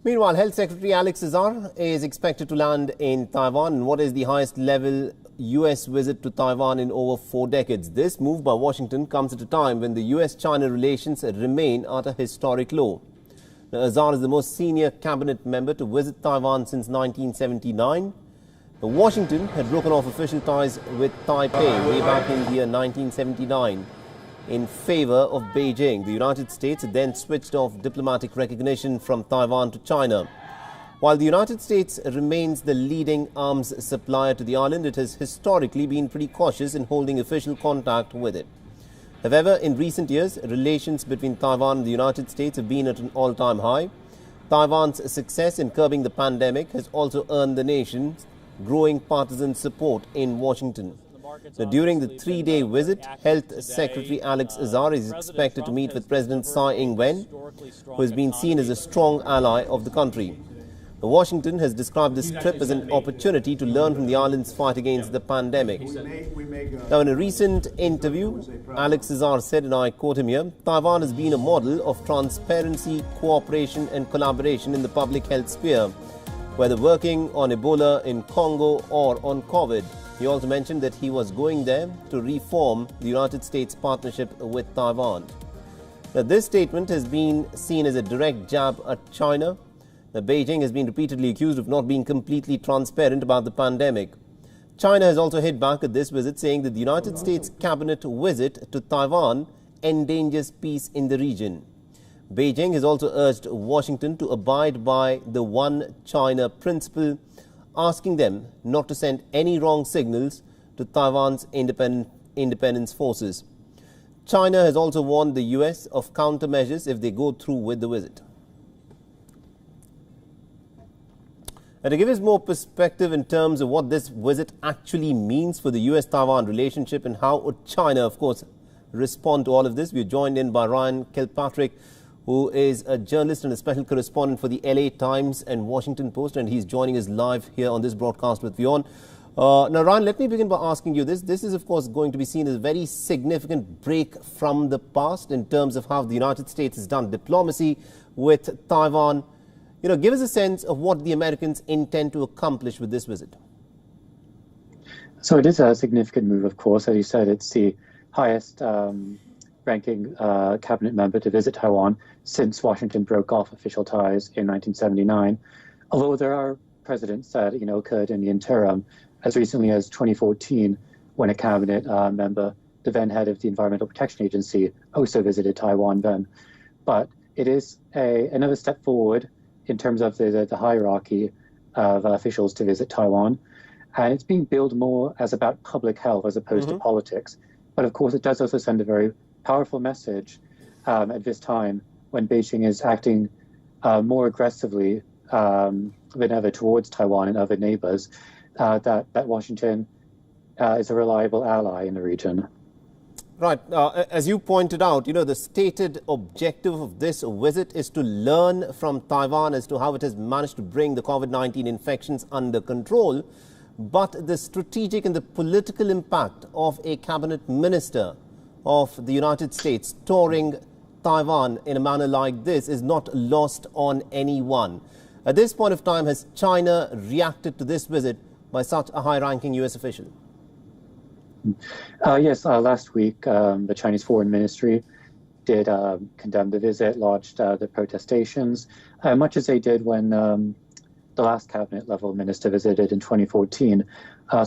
Meanwhile, Health Secretary Alex Azar is expected to land in Taiwan in what is the highest level U.S. visit to Taiwan in over 4 decades. This move by Washington comes at a time when the U.S.-China relations remain at a historic low. Now, Azar is the most senior cabinet member to visit Taiwan since 1979. Now, Washington had broken off official ties with Taipei way back in the year 1979 in favor of Beijing. The United States had then switched off diplomatic recognition from Taiwan to China. While the United States remains the leading arms supplier to the island, it has historically been pretty cautious in holding official contact with it. However, in recent years, relations between Taiwan and the United States have been at an all-time high. Taiwan's success in curbing the pandemic has also earned the nation's growing partisan support in Washington. Now, during the 3-day visit, Health Secretary Alex Azar is expected to meet with President Tsai Ing-wen, who has been seen as a strong ally of the country. Washington has described this trip as an opportunity to learn from the island's fight against the pandemic. Now, in a recent interview, Alex Azar said, and I quote him here, "Taiwan has been a model of transparency, cooperation and collaboration in the public health sphere, whether working on Ebola in Congo or on COVID." He also mentioned that he was going there to reform the United States partnership with Taiwan. Now, this statement has been seen as a direct jab at China. Now, Beijing has been repeatedly accused of not being completely transparent about the pandemic. China has also hit back at this visit, saying that the United States cabinet visit to Taiwan endangers peace in the region. Beijing has also urged Washington to abide by the One China principle, asking them not to send any wrong signals to Taiwan's independence forces. China has also warned the U.S. of countermeasures if they go through with the visit. And to give us more perspective in terms of what this visit actually means for the U S Taiwan relationship and how would China, of course, respond to all of this, we're joined in by Ryan Kilpatrick, who is a journalist and a special correspondent for the LA Times and Washington Post, and he's joining us live here on this broadcast with Vion. Now, Ryan, let me begin by asking you this. This is, of course, going to be seen as a very significant break from the past in terms of how the United States has done diplomacy with Taiwan. You know, give us a sense of what the Americans intend to accomplish with this visit. So it is a significant move, of course. As you said, it's the highest ranking cabinet member to visit Taiwan since Washington broke off official ties in 1979. Although there are precedents that, occurred in the interim, as recently as 2014, when a cabinet member, the then head of the Environmental Protection Agency, also visited Taiwan then. But it is another step forward in terms of the hierarchy of officials to visit Taiwan. And it's being billed more as about public health as opposed to politics. But of course, it does also send a very powerful message at this time when Beijing is acting more aggressively than ever towards Taiwan and other neighbors, that Washington is a reliable ally in the region. Right. As you pointed out, the stated objective of this visit is to learn from Taiwan as to how it has managed to bring the COVID-19 infections under control. But the strategic and the political impact of a cabinet minister of the United States touring Taiwan in a manner like this is not lost on anyone. At this point of time, has China reacted to this visit by such a high-ranking U.S. official? Yes, last week the Chinese Foreign Ministry did condemn the visit, lodged the protestations, much as they did when the last cabinet-level minister visited in 2014.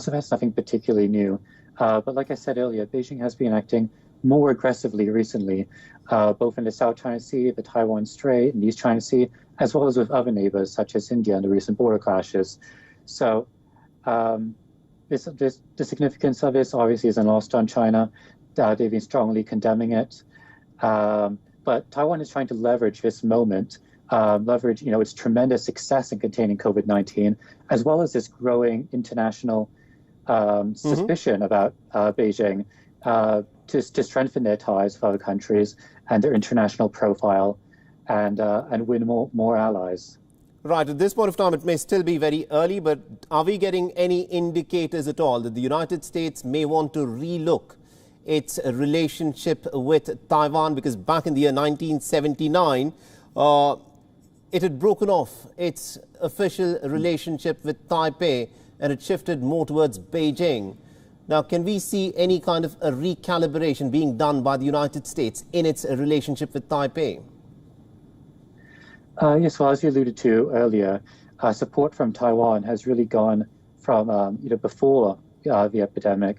So that's nothing particularly new. But like I said earlier, Beijing has been acting more aggressively recently, both in the South China Sea, the Taiwan Strait, and East China Sea, as well as with other neighbors such as India and the recent border clashes. So the significance of this obviously isn't lost on China. They've been strongly condemning it. But Taiwan is trying to leverage this moment, its tremendous success in containing COVID-19, as well as this growing international suspicion about Beijing, to strengthen their ties with other countries and their international profile and win more allies. Right. At this point of time, it may still be very early, but are we getting any indicators at all that the United States may want to relook its relationship with Taiwan? Because back in the year 1979, it had broken off its official relationship with Taipei and it shifted more towards Beijing. Now, can we see any kind of a recalibration being done by the United States in its relationship with Taipei? Yes, well, as you alluded to earlier, support from Taiwan has really gone from before the epidemic,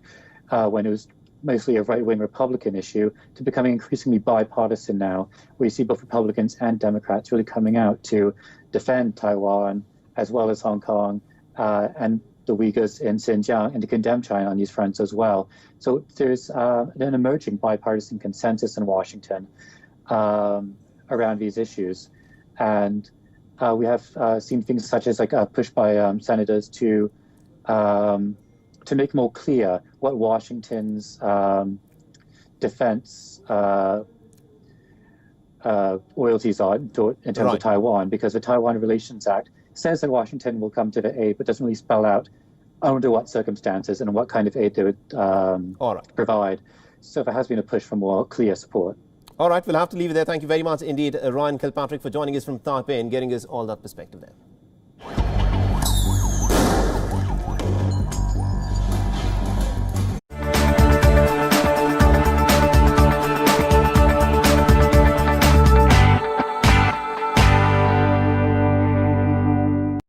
when it was mostly a right-wing Republican issue, to becoming increasingly bipartisan now, where you see both Republicans and Democrats really coming out to defend Taiwan as well as Hong Kong and the Uyghurs in Xinjiang, and to condemn China on these fronts as well. So there's an emerging bipartisan consensus in Washington around these issues. And we have seen things such as like a push by senators to make more clear what Washington's defense loyalties are in terms of Taiwan, because the Taiwan Relations Act says that Washington will come to the aid, but doesn't really spell out under what circumstances and what kind of aid they would provide. So there has been a push for more clear support. All right, we'll have to leave it there. Thank you very much indeed, Ryan Kilpatrick, for joining us from Taipei and getting us all that perspective there.